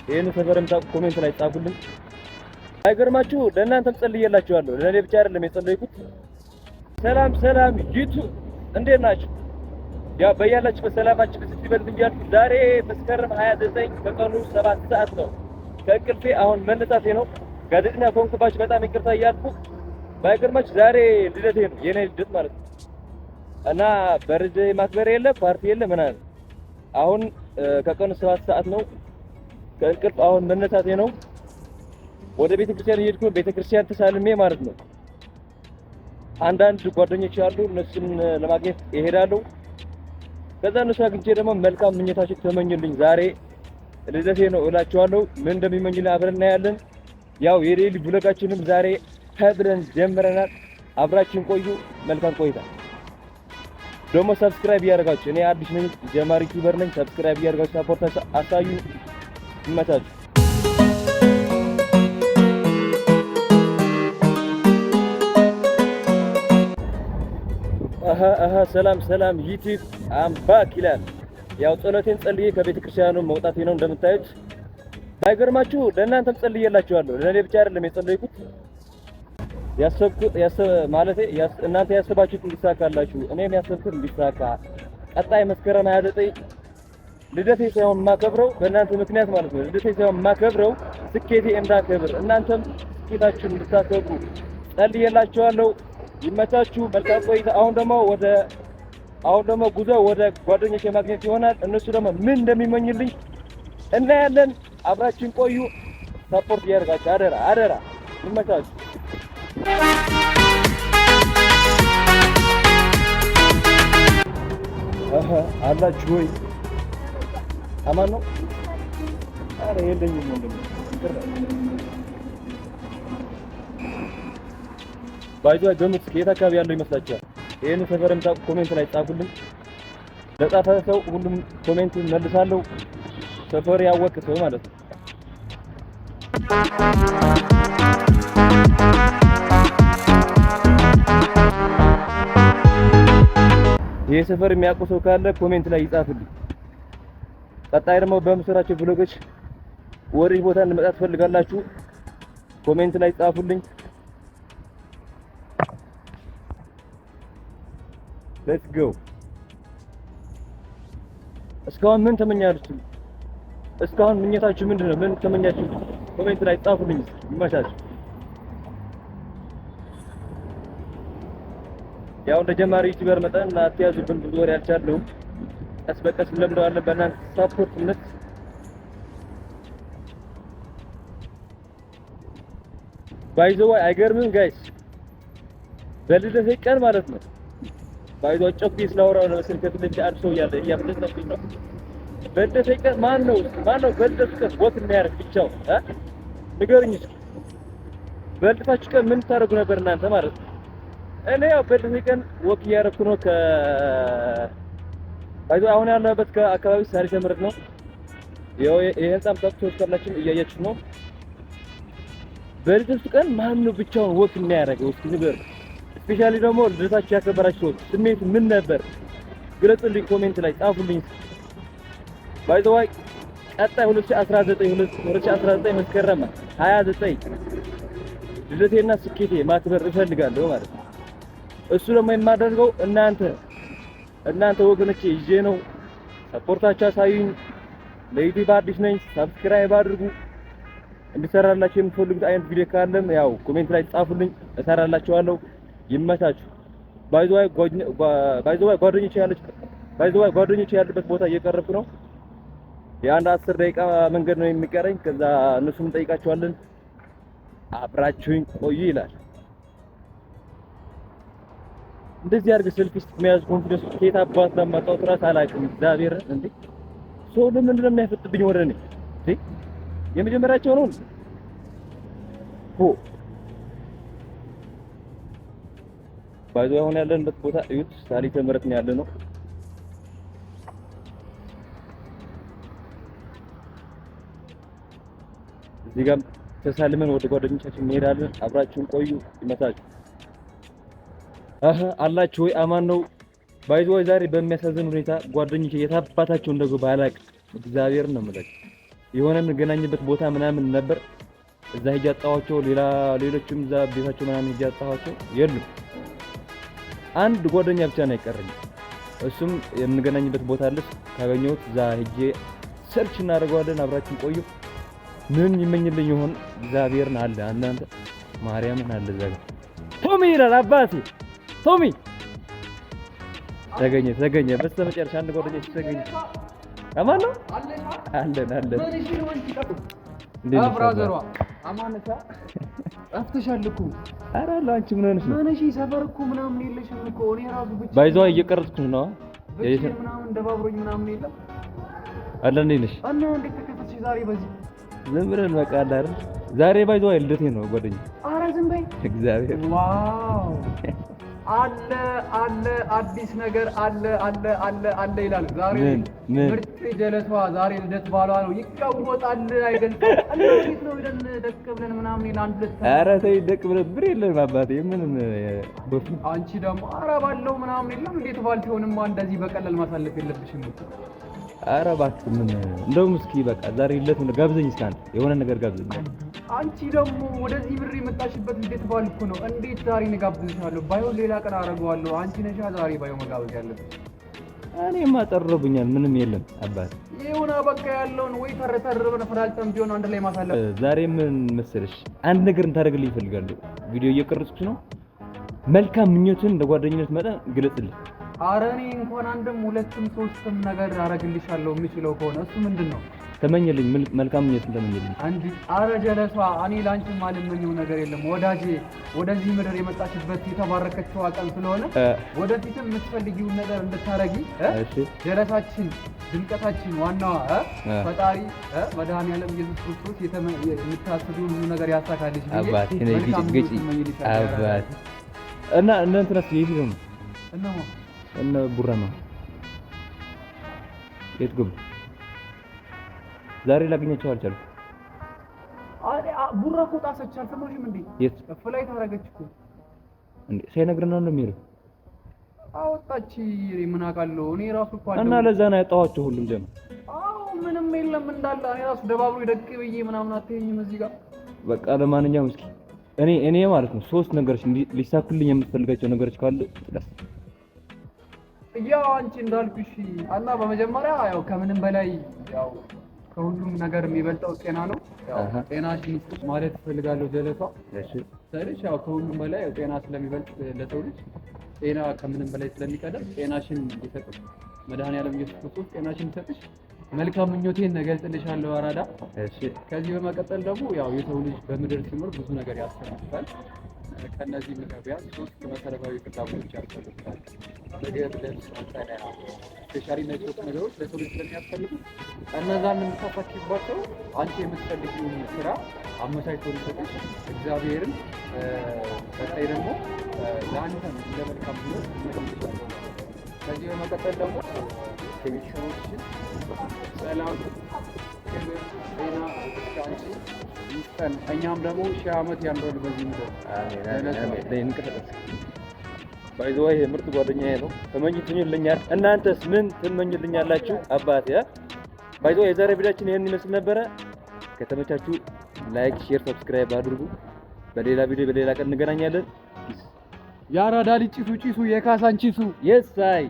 ይሄን ሰፈርም ኮሜንት ላይ ጻፉልኝ። አይገርማችሁ ለእናንተም ጸልዬላችኋለሁ። ለኔ ብቻ አይደለም የጸለይኩት። ሰላም ሰላም ዩቲዩብ እንዴት ናችሁ? ያው በያላችሁ በሰላማችሁ ብትበልጥ እያልኩ ዛሬ መስከረም 29 ከቀኑ 7 ሰዓት ነው። ከእንቅልፌ አሁን መነሳቴ ነው። ጋዜጠኛ ከሆንኩባችሁ በጣም ይቅርታ እያልኩ ባይገርማችሁ ዛሬ ልደቴ ነው፣ የኔ ልደት ማለት ነው። እና በርዝ ማክበር የለ ፓርቲ የለ ምናምን። አሁን ከቀኑ 7 ሰዓት ነው። ከእንቅልፍ አሁን መነሳቴ ነው። ወደ ቤተክርስቲያን እየሄድኩ ቤተክርስቲያን ተሳልሜ ማለት ነው። አንዳንድ ጓደኞች ያሉ እነሱን ለማግኘት እሄዳለሁ። ከዛ እነሱ አግኝቼ ደግሞ መልካም ምኞታችሁ ተመኙልኝ። ዛሬ ልደቴ ነው እላችኋለሁ። ምን እንደሚመኙልኝ አብረን እናያለን። ያው የዴሊ ብሎጋችንም ዛሬ ብለን ጀምረናል። አብራችን ቆዩ። መልካም ቆይታ። ደግሞ ሰብስክራይብ እያደረጋችሁ፣ እኔ አዲስ ነኝ ጀማሪ ዩቲዩበር ነኝ። ሰብስክራይብ እያደረጋችሁ ሰፖርት አሳዩ። ይመቻችሁ። ሰላም ሰላም ዩቲዩብ አምባክ ይላል። ያው ጸሎቴን ጸልዬ ከቤተ ክርስቲያኑ መውጣቴ ነው እንደምታዩት። ባይገርማችሁ ለእናንተም ጸልዬላችኋለሁ። ለኔ ብቻ አይደለም የጸለይኩት። እናንተ ያሰባችሁት እንዲሳካላችሁ እኔም ያሰብኩት እንዲሳካ ቀጣይ መስከረም 29 ልደቴ ሳይሆን የማከብረው በእናንተ ምክንያት ማለት ነው። ልደቴ ሳይሆን የማከብረው ስኬቴ እንዳከብር እናንተም ስኬታችሁን እንድታከብሩ ጸልዬላችኋለሁ። ይመቻችሁ። መልካም ቆይታ። አሁን ደግሞ ጉዞ ወደ ጓደኞቼ ማግኘት ይሆናል። እነሱ ደግሞ ምን እንደሚመኙልኝ እናያለን። አብራችን ቆዩ። ሰፖርት እያደረጋችሁ አደራ አደራ። ይመቻችሁ። አላችሁ ወይ? አማን ነው? አረ የለኝም ወንድም። ባይዟ ገምት ከየት አካባቢ ያለው ይመስላችኋል? ይሄን ሰፈርም ኮሜንት ላይ ጻፉልኝ። ለጻፈ ሰው ሁሉም ኮሜንት መልሳለሁ። ሰፈር ያወቀ ሰው ማለት ነው። ይሄ ሰፈር የሚያውቁ ሰው ካለ ኮሜንት ላይ ይጻፍልኝ። ቀጣይ ደግሞ በምስራችሁ ብሎጎች ወዲህ ቦታ እንመጣ ትፈልጋላችሁ? ኮሜንት ላይ ጻፉልኝ። ሌትስ ጎ። እስካሁን ምን ተመኛችሁ? እስካሁን ምኞታችሁ ምንድነው? ምን ተመኛችሁ? ኮሜንት ላይ ጻፉልኝ። ይመቻችሁ። ያው እንደ ጀማሪ ዩቲዩበር መጠን አትያዙብን። ብዙ ወሬ አልቻለሁም። ቀስ በቀስ እንለምደዋለን በእናንተ ሰፖርትነት። ባይዘው አይገርምም ጋይስ? በልደቴ ቀን ማለት ነው። ባይዘው ጮክ ስላወራው ነው መሰለኝ ከትልቅ አድሶ ያለ እያብለጠብኝ ነው። በልደቴ ቀን ማን ነው በልደቴ ቀን ወክ የሚያደርግ ብቻው ንገሩኝ እስኪ። በልደታችሁ ቀን ምን ታደርጉ ነበር እናንተ ማለት ነው? እኔ ያው በልደቴ ቀን ወክ እያደረኩ ነው። ባይዘው አሁን ያለበት ከአካባቢ ሳሪስ ምርት ነው። ያው የህንጻም ታክቶች ካላችሁ እያያችሁ ነው። በልደቱ ቀን ማን ነው ብቻውን ወክ የሚያደርገው? እስኪ ንገሩ። ስፔሻሊ ደግሞ ልደታችሁ ያከበራችሁ ሰዎች ስሜት ምን ነበር? ግለጹልኝ፣ ኮሜንት ላይ ጻፉልኝ። ባይዘው ቀጣይ 2019 መስከረም 29 ልደቴና ስኬቴ ማክበር እፈልጋለሁ ማለት ነው። እሱ ደግሞ የማደርገው እናንተ ወገኖቼ ይዤ ነው። ሰፖርታችሁ አሳዩኝ። ለዩቲዩብ አዲስ ነኝ፣ ሰብስክራይብ አድርጉ። እንድሰራላችሁ የምትፈልጉት አይነት ቪዲዮ ካለም ያው ኮሜንት ላይ ጻፉልኝ፣ እሰራላችኋለሁ። ይመቻችሁ። ባይዘው ጓደኞቼ ያሉበት ቦታ እየቀረብኩ ነው። የአንድ 10 ደቂቃ መንገድ ነው የሚቀረኝ። ከዛ እነሱን እንጠይቃቸዋለን። አብራችሁኝ ቆዩ ይላል። እንደዚህ አድርገህ ሰልፊ መያዝ ኮንፊደንስ ከየት አባት ለማጣው ትራስ አላውቅም። እግዚአብሔር እንዴ ሰው ለምንድን ነው የሚያፈጥብኝ ወደ እኔ እንዴ? የመጀመሪያቸው ነው ባይዘው አሁን ያለንበት ቦታ እዩት። ሳሊተ ምሕረት ነው ያለ ነው። እዚህ ጋር ተሳልመን ወደ ጓደኞቻችን እንሄዳለን። አብራችሁን ቆዩ። ይመታችሁ። አላችሁ ወይ? አማን ነው። ባይዘው ዛሬ በሚያሳዝን ሁኔታ ጓደኞቼ የታባታቸው እንደገባ አላውቅም። እግዚአብሔር ነው የምላችሁ። የሆነ የምንገናኝበት ቦታ ምናምን ነበር። እዛ ሂጅ አጣኋቸው። ሌሎችም እዛ ቤታቸው ምናምን ሂጅ አጣኋቸው የሉም። አንድ ጓደኛ ብቻ ነው የቀረኝ። እሱም የምንገናኝበት ቦታ አለ። ካገኘሁት እዛ ሂጄ ሰርች እናደርገዋለን። አብራችን ቆዩ። ምን ይመኝልኝ ይሆን? እግዚአብሔርን አለ እናንተ ማርያምን አለ እዛ ጋር ቶሚ ይላል አባቴ። ቶሚ ተገኘ በስተመጨረሻ አንድ ጓደኛ ተገኘ። አማን ነው አለን ብራዘሯ አማነታ ጠፍተሻል እኮ። ኧረ አንቺ ምን ሆነሽ ነው? ማነሽ ሰፈር እኮ ምናምን የለሽም እኮ። እኔ ራሱ ብቻ ባይዘዋ እየቀረጽኩ ነው። ምናምን ደባብሮኝ ምናምን የለም አለ እንዴ ነሽ? እና እንዴት ተከፈትሽ ዛሬ በዚህ? ዝም ብለን በቃ አለ አይደል? ዛሬ ባይዘዋ ልደቴ ነው ጓደኛ። ኧረ ዝም በይ እግዚአብሔር። ዋው አለ አዲስ ነገር አለ ይላል። ዛሬ ምርጥ ጀለቷ ዛሬ ልደት ባሏ ነው። ይቀወጣል አይገልጽም። እንዴት ነው ይለን ደቅ ብለን ምናምን ይላል። ኧረ ተይ ደቅ ብለን ብር የለም አባቴ። ምንም አንቺ ደግሞ ኧረ ባለው ምናምን የለም። እንዴት ባልቲሆንማ እንደዚህ በቀላል ማሳለፍ የለብሽም። ኧረ እባክህ ምን እንደውም እስኪ በቃ ዛሬ ልደት ነው ጋብዘኝ። እስኪ አንተ የሆነ ነገር ጋብዘኝ። አንቺ ደግሞ ወደዚህ ብር የመጣሽበት እንዴት ባልኩ ነው። እንዴት ዛሬ እንጋብዝሻለሁ? ባይሆን ሌላ ቀን አደርገዋለሁ። አንቺ ነሻ ዛሬ ባይሆን መጋበዝ ያለብሽ። እኔማ ጠርሮብኛል። ምንም የለም አባት። ይሁን በቃ ያለውን ወይ ተረተረበን ፈላልጠም ቢሆን አንድ ላይ ማሳለፍ። ዛሬ ምን መሰለሽ አንድ ነገር እንታደርግልኝ እፈልጋለሁ። ቪዲዮ እየቀረጽኩ ነው። መልካም ምኞትን ለጓደኝነት መጠን ግለጽልኝ። ኧረ እኔ እንኳን አንድም ሁለትም ሶስትም ነገር አደርግልሻለሁ የምችለው ከሆነ እሱ ምንድን ነው? ተመኝልኝ። መልካም ምኞትን ተመኝልኝ። አንድ ኧረ ጀለሷ እኔ ላንቺ ማልመኘው ነገር የለም ወዳጄ። ወደዚህ ምድር የመጣችበት የተባረከችው ቀን ስለሆነ ወደፊትም የምትፈልጊውን ነገር እንድታረጊ ጀለሳችን ድምቀታችን ዋናዋ ፈጣሪ መድኃኒዓለም ኢየሱስ ክርስቶስ የምታስቢውን ሁሉ ነገር ያሳካልሽ ብዬ መልካም ምኞት አባት እና እንትናስ ይሄ ነው እና ቡራማ የት ገቡ? ዛሬ ላገኛቸው አልቻልኩም። ቡራ እኮ ጣሰች። አልሰማሽም እንዴ? የት ፍላይት አደረገች እኮ እንዴ? ሳይነግረን ነው የሚሄደው። አወጣች። ምን አውቃለሁ እኔ ራሱ እኮ እና ለዛ ነው ያጣኋቸው ሁሉም ጀማ። አዎ ምንም የለም እንዳለ እኔ ራሱ ደባብሮ ይደቅ ብዬ ምናምን አትይኝም እዚህ ጋር። በቃ ለማንኛውም እስኪ እኔ ማለት ነው 3 ነገሮች ሊሳኩልኝ የምትፈልጋቸው ነገሮች ካሉ ጥላስ ያው አንቺ እንዳልኩሽ እና በመጀመሪያ ያው ከምንም በላይ ያው ከሁሉም ነገር የሚበልጠው ጤና ነው። ያው ጤናሽን ይስጥሽ ማለት እፈልጋለሁ ጀለቷ። እሺ ታዲያ ያው ከሁሉም በላይ ጤና ስለሚበልጥ ለሰው ልጅ ጤና ከምንም በላይ ስለሚቀደም ጤናሽን ይሰጥሽ መድኃኒዓለም ኢየሱስ ክርስቶስ ጤናሽን ይሰጥሽ። መልካም ምኞቴን እገልጽልሻለሁ አራዳ። እሺ ከዚህ በመቀጠል ደግሞ ያው የሰው ልጅ በምድር ሲኖር ብዙ ነገር ያስፈልጋል። ከነዚህ መግቢያ 3 መሰረታዊ ፍላጎቶች ያስፈልጋል። ምግብ፣ ልብስ፣ መጠለያ ስፔሻሊ እነዚህ 3 ነገሮች ለሰው ልጅ ስለሚያስፈልጉ እነዛን የምታሳኪባቸው አንቺ የምትፈልጊውን ስራ አመቻችቶ ሊሰጥሽ እግዚአብሔርን በተለይ ደግሞ ለአንተም እንደ መልካም ብሎ ይመጣል። ከዚህ በመቀጠል ደግሞ ከቤተሰቦችሽን ሰላም፣ ክብር፣ ጤና አንቺ ይስጠን። እኛም ደግሞ 1000 ዓመት ያንረል በዚህ ምድር። አሜን። ባይዘው ይሄ ምርጥ ጓደኛዬ ነው። ተመኝቱኝልኛል። እናንተስ ምን ትመኙልኛላችሁ? አባቴ ባይዘው የዛሬ ቪዲዮአችን ይሄን ይመስል ነበረ። ከተመቻችሁ ላይክ፣ ሼር፣ ሰብስክራይብ አድርጉ። በሌላ ቪዲዮ በሌላ ቀን እንገናኛለን። ያራዳ ልጅ ጭሱ የካሳን ጭሱ የሳይ